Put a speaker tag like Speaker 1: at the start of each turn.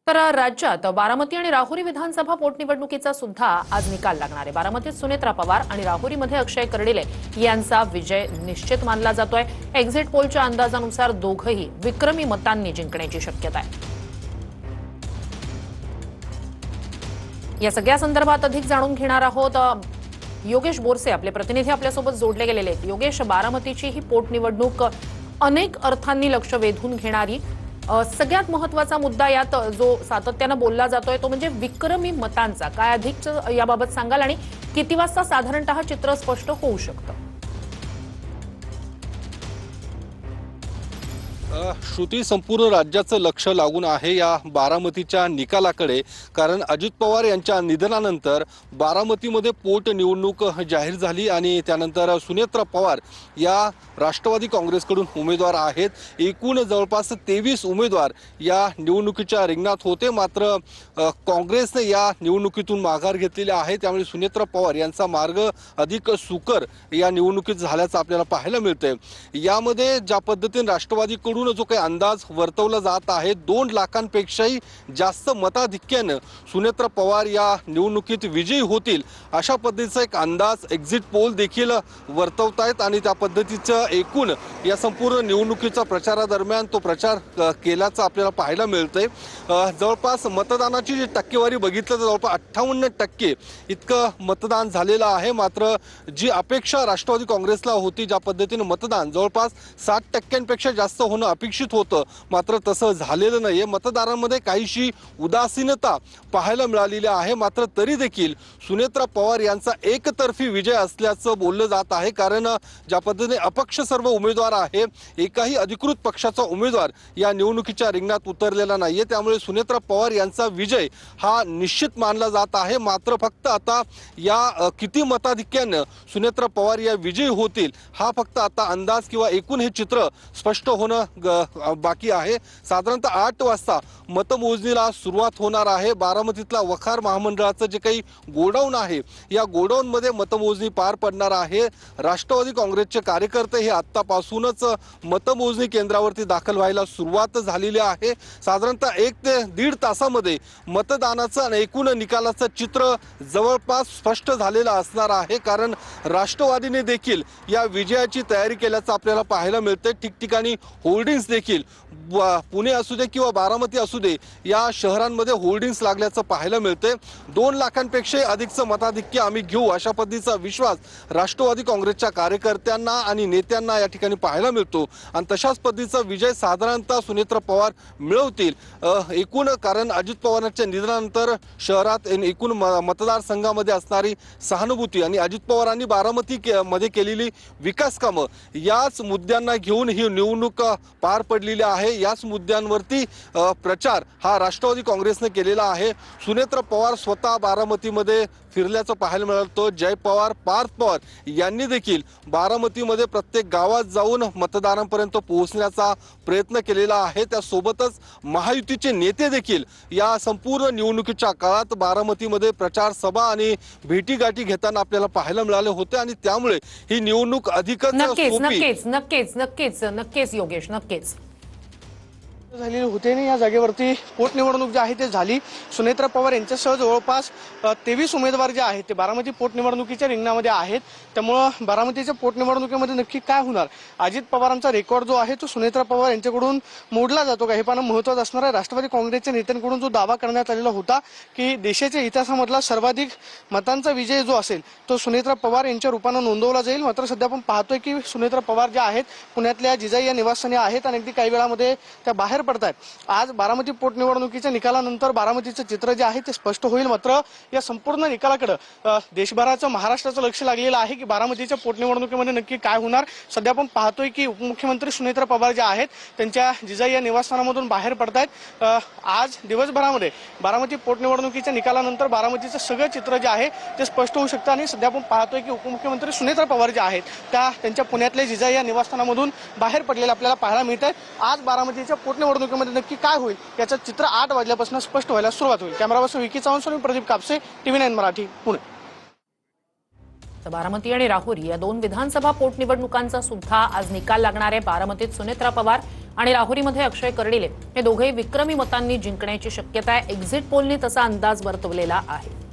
Speaker 1: तर राज्यात बारामती आणि राहुरी विधानसभा पोटनिवडणुकीचा सुद्धा आज निकाल लागणार आहे। बारामतीत सुनेत्रा पवार आणि राहुरीमध्ये अक्षय कर्डिले यांचा विजय निश्चित मानला जातोय। एक्झिट पोलच्या अंदाजानुसार दोघंही विक्रमी मतांनी जिंकण्याची शक्यता आहे। या सगळ्या संदर्भात अधिक जाणून घेणार आहोत। योगेश बोरसे आपले प्रतिनिधी आपल्यासोबत जोडले गेलेले आहेत। योगेश, बारामतीची ही पोटनिवडणूक अनेक अर्थांनी लक्ष वेधून घेणारी, सगळ्यात महत्त्वाचा मुद्दा यात जो सातत्यानं बोलला जातोय तो म्हणजे विक्रमी मतांचा। काय अधिक याबाबत सांगाल आणि किती वाजता साधारणतः चित्र स्पष्ट होऊ शकतं?
Speaker 2: श्रुती, संपूर्ण राज्याचं लक्ष लागून आहे या बारामतीच्या निकालाकडे। कारण अजित पवार यांच्या निधनानंतर बारामतीमध्ये पोटनिवडणूक जाहीर झाली आणि त्यानंतर सुनेत्रा पवार या राष्ट्रवादी काँग्रेसकडून उमेदवार आहेत। एकूण जवळपास 23 उमेदवार या निवडणुकीच्या रिंगणात होते, मात्र काँग्रेसने या निवडणुकीतून माघार घेतलेली आहे। त्यामुळे सुनेत्रा पवार यांचा मार्ग अधिक सुकर या निवडणुकीत झाल्याचं आपल्याला पाहायला मिळतंय। यामध्ये ज्या पद्धतीने राष्ट्रवादीकडून जो काही अंदाज वर्तवला जात आहे, 2 लाखांपेक्षाही जास्त मताधिक्यानं सुनेत्रा पवार या निवडणुकीत विजयी होतील अशा पद्धतीचा एक अंदाज एक्झिट पोल देखील वर्तवतायत आणि त्या पद्धतीचं एकूण या संपूर्ण निवडणुकीचा प्रचारादरम्यान तो प्रचार केल्याचं आपल्याला पाहायला मिळतंय। जवळपास मतदानाची जी टक्केवारी बघितलं तर जवळपास 58% इतकं मतदान झालेलं आहे। मात्र जी अपेक्षा राष्ट्रवादी काँग्रेसला होती, ज्या पद्धतीने मतदान जवळपास 60% जास्त होणं अपेक्षित होतं, मात्र तसं झालेलं नाहीये। मतदारांमध्ये काहीशी उदासीनता पाहायला मिळालेली आहे। मात्र तरी देखील सुनेत्रा पवार यांचा एकतर्फी विजय असल्याचं बोललं जात आहे। कारण ज्या पद्धतीने अपक्ष सर्व उमेदवार आहे, एकाही अधिकृत पक्षाचा उमेदवार या निवडणुकीच्या रिंगणात उतरलेला नाहीये। त्यामुळे सुनेत्रा पवार यांचा विजय हा निश्चित मानला जात आहे। मात्र फक्त आता या किती मताधिक्यानं सुनेत्रा पवार या विजयी होतील हा फक्त आता अंदाज किंवा एकूण हे चित्र स्पष्ट होणं बाकी आहे। साधारणतः 8 वाजता मतमोजणीला सुरुवात होणार आहे। बारामतीतला वखार महामंडळाचं जे काही गोडाऊन आहे, या गोडाऊनमध्ये मतमोजणी पार पडणार आहे। राष्ट्रवादी काँग्रेसचे कार्यकर्ते हे आत्तापासूनच मतमोजणी केंद्रावरती दाखल व्हायला सुरुवात झालेली आहे। साधारणतः 1 ते 1.5 तासामध्ये मतदानाचं आणि एकूण निकालाचं चित्र जवळपास स्पष्ट झालेलं असणार आहे। कारण राष्ट्रवादीने देखील या विजयाची तयारी केल्याचं आपल्याला पाहायला मिळतंय। ठिकठिकाणी होर्डिंग्स देखील पुणे असू दे किंवा बारामती असू दे या शहरांमध्ये होर्डिंग्स लागल्याचं पाहायला मिळतंय। 2 लाखांपेक्षा अधिकचं मताधिक्य आम्ही घेऊ अशा पद्धतीचा विश्वास राष्ट्रवादी काँग्रेसच्या कार्यकर्त्यांना आणि नेत्यांना या ठिकाणी पाहायला मिळतो आणि तशाच पद्धतीचा विजय साधारणतः सुनेत्रा पवार मिळवतील। एकूण कारण अजित पवारांच्या निधनानंतर शहरात एकूण मतदारसंघामध्ये असणारी सहानुभूती आणि अजित पवारांनी बारामती मध्ये केलेली विकास कामं याच मुद्द्यांना घेऊन ही निवडणूक पार पडलेली आहे। याच मुद्द्यांवरती प्रचार हा राष्ट्रवादी काँग्रेसने केलेला आहे। सुनेत्रा पवार स्वतः बारामतीमध्ये फिरल्याचं पाहायला मिळतं। जय पवार, पार्थ पवार यांनी देखील बारामतीमध्ये प्रत्येक गावात जाऊन मतदारांपर्यंत पोहोचण्याचा प्रयत्न केलेला आहे। त्यासोबतच महायुतीचे नेते देखील या संपूर्ण निवडणुकीच्या काळात बारामतीमध्ये प्रचार सभा आणि भेटीगाठी घेताना आपल्याला पाहायला मिळाले होते आणि त्यामुळे ही निवडणूक अधिकच
Speaker 1: नक्कीच योगेश, नक्कीच
Speaker 3: झालेली होते आणि या जागेवरती पोटनिवडणूक जी आहे ते झाली। सुनेत्रा पवार यांच्यासह जवळपास 23 उमेदवार जे आहेत ते बारामती पोटनिवडणुकीच्या रिंगणामध्ये आहेत। त्यामुळं बारामतीच्या पोटनिवडणुकीमध्ये नक्की काय होणार, अजित पवारांचा रेकॉर्ड जो आहे तो सुनेत्रा पवार यांच्याकडून मोडला जातो का, हे पाहणं महत्त्वाचं असणार आहे। राष्ट्रवादी काँग्रेसच्या नेत्यांकडून जो दावा करण्यात आलेला होता की देशाच्या इतिहासामधला सर्वाधिक मतांचा विजय जो असेल तो सुनेत्रा पवार यांच्या रूपानं नोंदवला जाईल, मात्र सध्या आपण पाहतोय की सुनेत्रा पवार ज्या आहेत पुण्यातल्या जिजाई या निवासस्थानी आहेत आणि अगदी काही वेळामध्ये त्या बाहेर पडतायत। आज बारामती पोटनिवडणुकीच्या निकालानंतर बारामतीचं चित्र जे आहे ते स्पष्ट होईल। मात्र या संपूर्ण निकालाकडे देशभराचं, महाराष्ट्राचं लक्ष लागलेलं आहे की बारामतीच्या पोटनिवडणुकीमध्ये नक्की काय होणार। सध्या आपण पाहतोय की उपमुख्यमंत्री सुनेत्रा पवार ज्या आहेत त्यांच्या जिजाई या निवासस्थानामधून बाहेर पडतायत। आज दिवसभरामध्ये बारामती पोटनिवडणुकीच्या निकालानंतर बारामतीचं सगळं चित्र जे आहे ते स्पष्ट होऊ शकतं आणि सध्या आपण पाहतोय की उपमुख्यमंत्री सुनेत्रा पवार ज्या आहेत त्या त्यांच्या पुण्यातल्या जिजाई या निवासस्थानामधून बाहेर पडलेल्या आपल्याला पाहायला मिळत आहे। आज बारामतीच्या पोटनिवडणुकीमध्ये नक्की काय होईल याचं चित्र 8 वाजल्यापासून स्पष्ट व्हायला सुरुवात होईल। Camera person Vicky Chavan, Pradeep Kapse, TV9 Marathi, Pune.
Speaker 1: Baramati आणि राहुरी या 2 विधानसभा पोटनिवडणुकांचा सुद्धा आज निकाल लागणार आहे। बारामतीत सुनेत्रा पवार आणि राहुरीमध्ये अक्षय कर्डिले हे दोघेही विक्रमी मतांनी जिंकण्याची शक्यता आहे. एक्झिट पोलनी तसा अंदाज वर्तवलेला आहे.